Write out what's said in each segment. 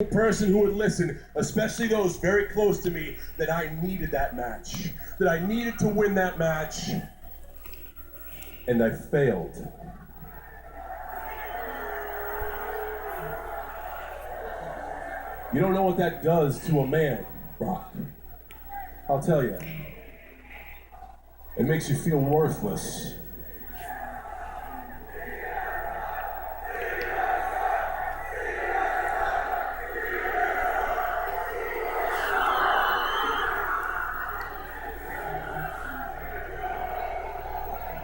person who would listen, especially those very close to me, that I needed that match, that I needed to win that match, and I failed. You don't know what that does to a man, Rock. I'll tell you. It makes you feel worthless.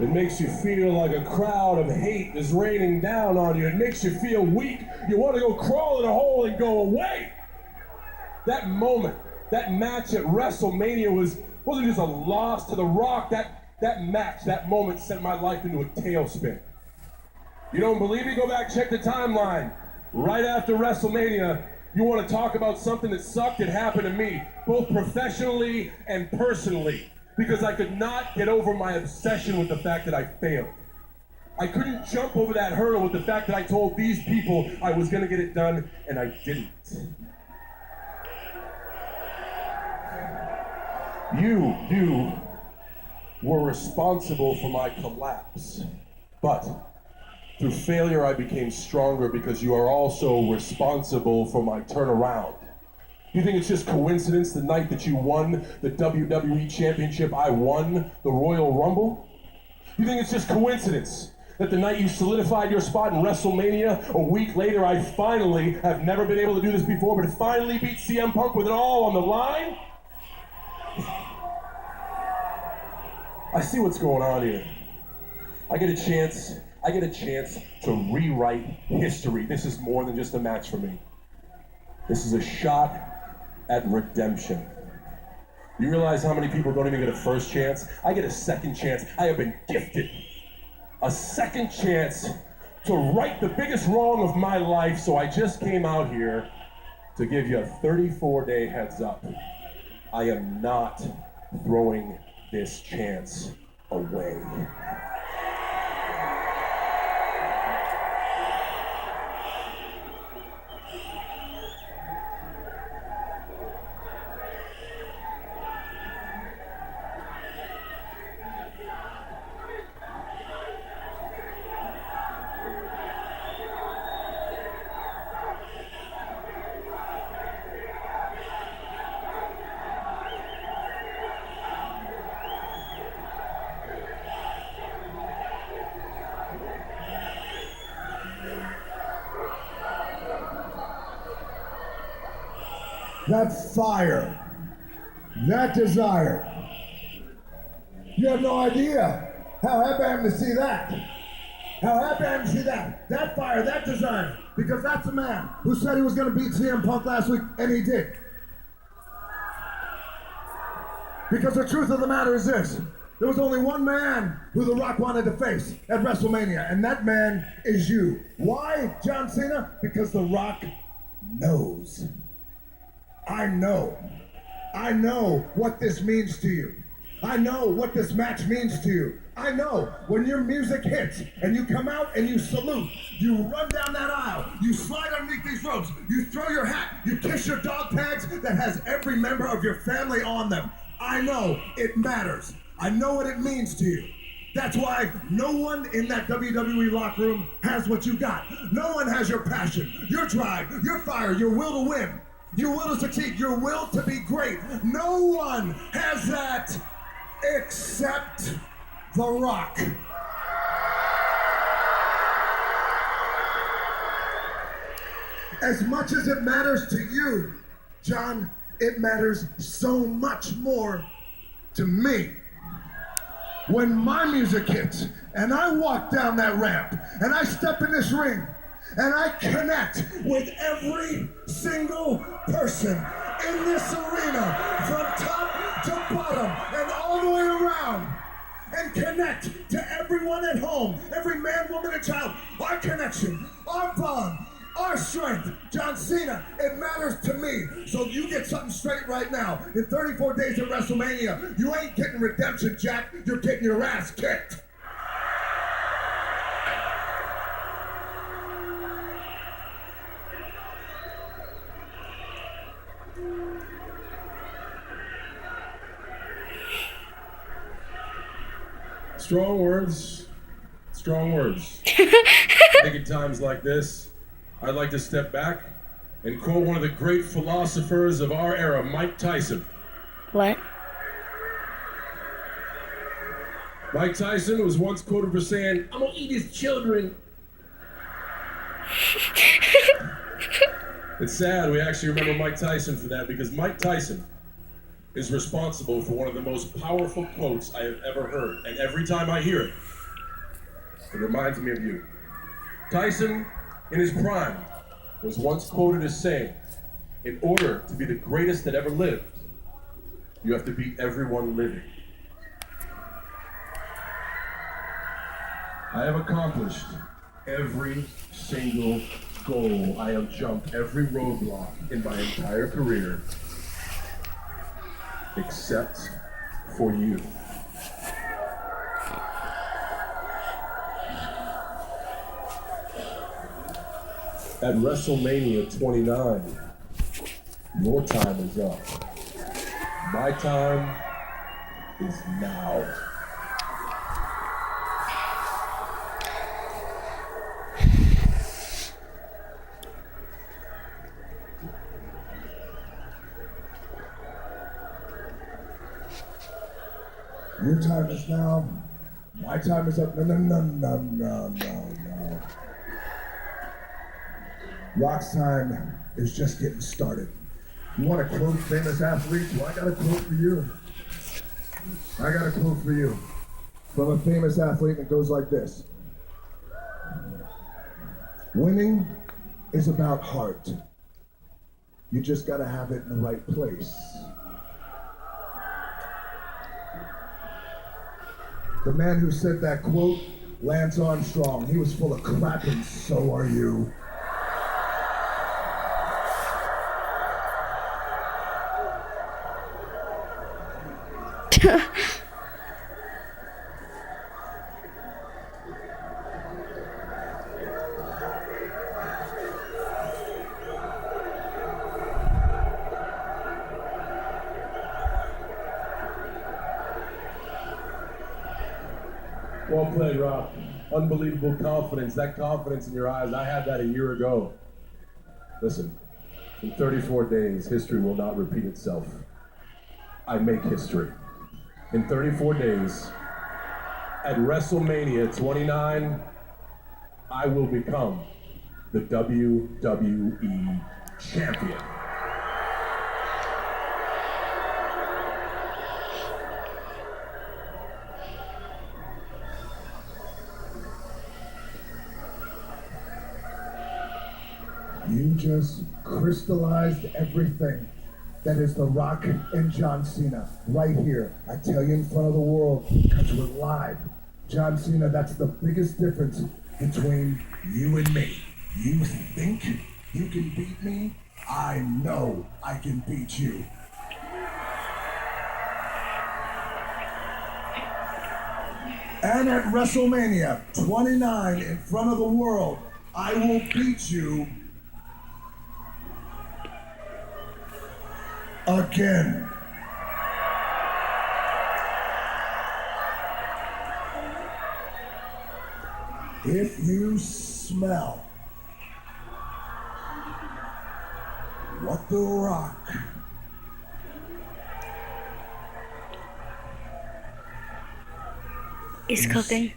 It makes you feel like a crowd of hate is raining down on you. It makes you feel weak. You want to go crawl in a hole and go away. That moment, that match at WrestleMania wasn't just a loss to The Rock. That match, that moment sent my life into a tailspin. You don't believe me? Go back, check the timeline. Right after WrestleMania, you want to talk about something that sucked? It happened to me, both professionally and personally. Because I could not get over my obsession with the fact that I failed. I couldn't jump over that hurdle with the fact that I told these people I was gonna get it done, and I didn't. You were responsible for my collapse. But through failure, I became stronger because you are also responsible for my turnaround. You think it's just coincidence the night that you won the WWE Championship, I won the Royal Rumble? You think it's just coincidence that the night you solidified your spot in WrestleMania, a week later I finally, have never been able to do this before, but finally beat CM Punk with it all on the line? I see what's going on here. I get a chance to rewrite history. This is more than just a match for me. This is a shot at redemption. You realize how many people don't even get a first chance? I get a second chance. I have been gifted a second chance to right the biggest wrong of my life, so I just came out here to give you a 34-day heads up. I am not throwing this chance away. That fire, that desire. You have no idea how happy I am to see that. How happy I am to see that. That fire, that desire. Because that's a man who said he was going to beat CM Punk last week, and he did. Because the truth of the matter is this. There was only one man who The Rock wanted to face at WrestleMania, and that man is you. Why, John Cena? Because The Rock knows. I know what this means to you. I know what this match means to you. I know when your music hits and you come out and you salute, you run down that aisle, you slide underneath these ropes, you throw your hat, you kiss your dog tags that has every member of your family on them. I know it matters. I know what it means to you. That's why no one in that WWE locker room has what you got. No one has your passion, your drive, your fire, your will to win. Your will to succeed, your will to be great. No one has that except The Rock. As much as it matters to you, John, it matters so much more to me. When my music hits and I walk down that ramp and I step in this ring, and I connect with every single person in this arena from top to bottom and all the way around, and connect to everyone at home, every man, woman, and child. Our connection, our bond, our strength. John Cena, it matters to me. So you get something straight right now. In 34 days at WrestleMania, you ain't getting redemption, Jack. You're getting your ass kicked. Strong words. Strong words. I think at times like this, I'd like to step back and quote one of the great philosophers of our era, Mike Tyson. What? Mike Tyson was once quoted for saying, "I'm gonna eat his children." It's sad we actually remember Mike Tyson for that, because Mike Tyson is responsible for one of the most powerful quotes I have ever heard. And every time I hear it, it reminds me of you. Tyson, in his prime, was once quoted as saying, "In order to be the greatest that ever lived, you have to beat everyone living." I have accomplished every single goal. I have jumped every roadblock in my entire career, except for you. At WrestleMania 29, your time is up. My time is now. Your time is now. My time is up. No. Rock's time is just getting started. You want to quote famous athletes? Well, I got a quote for you. From a famous athlete that goes like this. Winning is about heart. You just got to have it in the right place. The man who said that quote, Lance Armstrong, he was full of crap, and so are you. Well played, Rock. Unbelievable confidence. That confidence in your eyes, I had that a year ago. Listen, in 34 days, history will not repeat itself. I make history. In 34 days, at WrestleMania 29, I will become the WWE Champion. You just crystallized everything that is The Rock and John Cena right here. I tell you in front of the world, because we're live. John Cena, that's the biggest difference between you and me. You think you can beat me? I know I can beat you. And at WrestleMania 29 in front of the world, I will beat you again. If you smell what The Rock is cooking.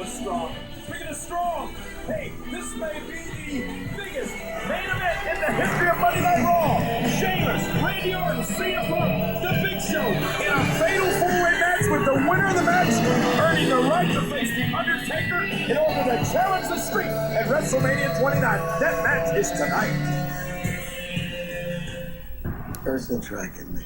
Strong. Speaking of strong, hey, this may be the biggest main event in the history of Monday Night Raw. Sheamus, Randy Orton, CM Punk, The Big Show in a fatal four-way match with the winner of the match earning the right to face The Undertaker in order to challenge the Streak at WrestleMania. WrestleMania 29. That match is tonight. Personal tracking me.